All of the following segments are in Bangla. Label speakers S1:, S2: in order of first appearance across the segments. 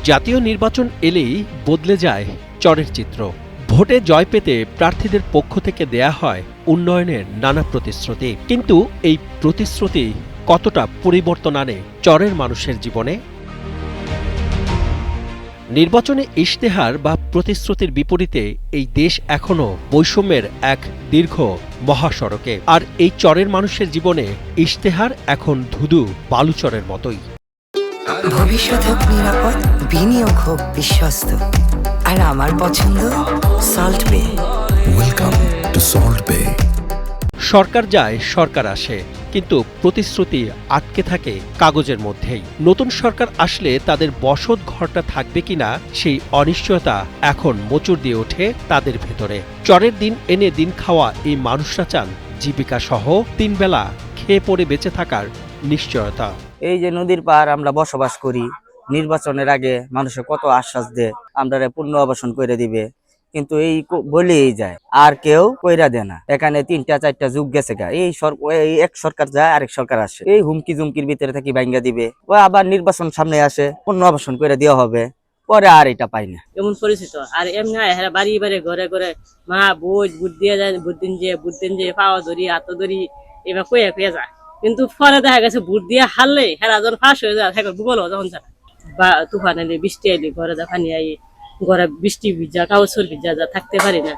S1: জাতীয় নির্বাচন এলেই বদলে যায় চরের চিত্র। ভোটে জয় পেতে প্রার্থীদের পক্ষ থেকে দেয়া হয় উন্নয়নের নানা প্রতিশ্রুতি, কিন্তু এই প্রতিশ্রুতি কতটা পরিবর্তন আনে চরের মানুষের জীবনে? নির্বাচনে ইশতেহার বা প্রতিশ্রুতির বিপরীতে এই দেশ এখনো বৈষম্যের এক দীর্ঘ মহাসড়কে, আর এই চরের মানুষের জীবনে ইশতেহার এখন ধুধু বালুচরের মতোই।
S2: ভবিষ্যৎ হোক নিরাপদ, বিনিয়োগ হোক বিশ্বস্ত, আর আমার পছন্দ সল্ট বে।
S3: ওয়েলকাম টু সল্ট বে।
S1: সরকার যায়, সরকার আসে, কিন্তু প্রতিশ্রুতি আটকে থাকে কাগজের মধ্যেই। নতুন সরকার আসলে তাদের বসত ঘরটা থাকবে কিনা সেই অনিশ্চয়তা এখন মোচড় দিয়ে ওঠে তাদের ভেতরে। চরের দিন এনে দিন খাওয়া এই মানুষরা চান জীবিকা সহ 3 বেলা খেয়ে পড়ে বেঁচে থাকার নিশ্চয়তা।
S4: এই যে নদীর পার আমরা বসবাস করি, নির্বাচনের আগে মানুষের কত আশ্বাস দেয় আমরা পূর্ণ আবাসন করে দিবে, কিন্তু এই বলেই যায় আর কেউ কইরা দেয় না। এখানে 3টা-4টা যুগ গেছে গা, এই এক সরকার যায় আরেক সরকার আসে, এই হুমকি জুমকির ভিতরে থাকি ভাঙ্গা দিবে, ও আবার নির্বাচন সামনে আসে, পূর্ণ আবাসন করে দেওয়া হবে, পরে আর এটা পাই না
S5: এমন পরিচিত। আর এমনি হয় বাড়ি বাড়ি ঘরে ঘরে মা বুট দিয়ে যায়, বুট দিন যে পাওয়া ধরি হাত ধরি এবার কয়ে যায়, কিন্তু পরে দেখা গেছে ভোট দিয়ে হারলে হেরা যখন ফাঁস হয়ে যায় ভূগোল যখন যায় বা তুফান এলে বৃষ্টি এলে ঘরে যা পানি আই, ঘরে বৃষ্টি ভিজা কাগজ ভিজা যা থাকতে পারি না,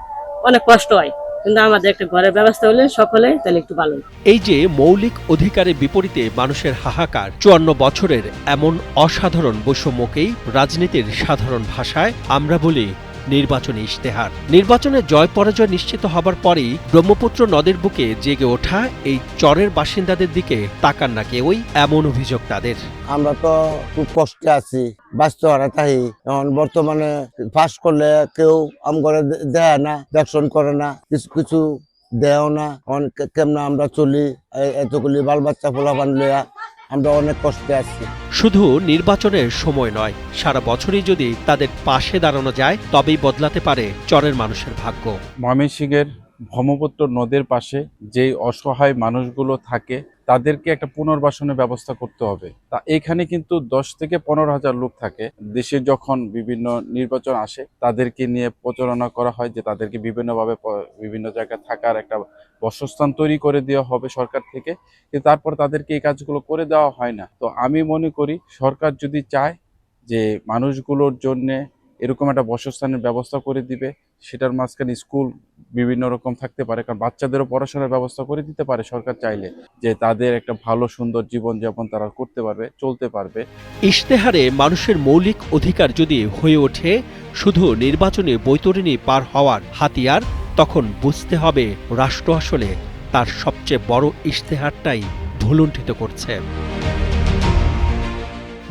S5: অনেক কষ্ট হয়। কিন্তু আমাদের একটা ঘরের ব্যবস্থা হলে সকলে তাহলে একটু ভালো।
S1: এই যে মৌলিক অধিকারের বিপরীতে মানুষের হাহাকার, 54 বছরের এমন অসাধারণ বৈষম্যকেই রাজনীতির সাধারণ ভাষায় আমরা বলি নির্বাচনী ইশতেহার। নির্বাচনে জয় পরাজয় নিশ্চিত হবার পরেই ব্রহ্মপুত্র নদের বুকে জেগে ওঠা এই চরের বাসিন্দাদের দিকে তাকান না কেউই, এমন অভিযোগ তাদের।
S6: আমরা তো খুব কষ্টে আছি, বাঁচতে হারা তাই। এখন বর্তমানে পাস করলে কেউ আম করে দেয় না, দেখশন করে না, কিছু দেও না। কেমন আমরা চলি, এতগুলি বাল বাচ্চা ফোলাপান লইয়া আমরা অনেক কষ্টে আছি।
S1: শুধু নির্বাচনের সময় নয়, সারা বছরই যদি তাদের পাশে দাঁড়ানো যায় তবেই বদলাতে পারে চরের মানুষের ভাগ্য।
S7: ময়মনসিংহের ব্রহ্মপুত্র নদের পাশে যেই অসহায় মানুষগুলো থাকে তাদেরকে একটা পুনর্বাসনের ব্যবস্থা করতে হবে। তা এখানে কিন্তু 10 থেকে 15,000 লোক থাকে। দেশে যখন বিভিন্ন নির্বাচন আসে তাদেরকে নিয়ে প্রচারণা করা হয় যে তাদেরকে বিভিন্নভাবে বিভিন্ন জায়গায় থাকার একটা বাসস্থান তৈরি করে দেওয়া হবে সরকার থেকে, কিন্তু তারপর তাদেরকে এই কাজগুলো করে দেওয়া হয় না। তো আমি মনে করি সরকার যদি চায় যে মানুষগুলোর জন্যে এরকম একটা বাসস্থানের ব্যবস্থা করে দিবে, সেটার মাঝখানে স্কুল বিভিন্ন রকম থাকতে পারে, কারণ বাচ্চাদেরও পড়াশোনার ব্যবস্থা করে দিতে পারে সরকার চাইলে, যে তাদের একটা ভালো সুন্দর জীবনযাপন তারা করতে পারবে, চলতে পারবে।
S1: ইশতেহারে মানুষের মৌলিক অধিকার যদি হয়ে ওঠে শুধু নির্বাচনে বৈতরণী পার হওয়ার হাতিয়ার, তখন বুঝতে হবে রাষ্ট্র আসলে তার সবচেয়ে বড় ইশতেহারটাই ভুলুণ্ঠিত করছে।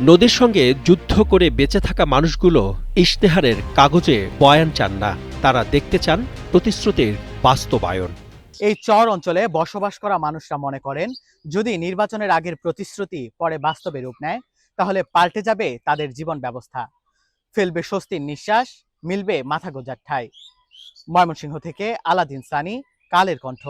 S1: নদীর সঙ্গে যুদ্ধ করে বেঁচে থাকা মানুষগুলো ইশতেহারের কাগজে বয়ান চান না, তারা দেখতে চান প্রতিশ্রুতির বাস্তবায়ন।
S8: এই চর অঞ্চলে বসবাস করা মানুষরা মনে করেন যদি নির্বাচনের আগের প্রতিশ্রুতি পরে বাস্তবে রূপ নেয় তাহলে পাল্টে যাবে তাদের জীবন ব্যবস্থা, ফেলবে স্বস্তির নিঃশ্বাস, মিলবে মাথা গোঁজার ঠাঁই। ময়মনসিংহ থেকে আলাদিন সানি, কালের কণ্ঠ।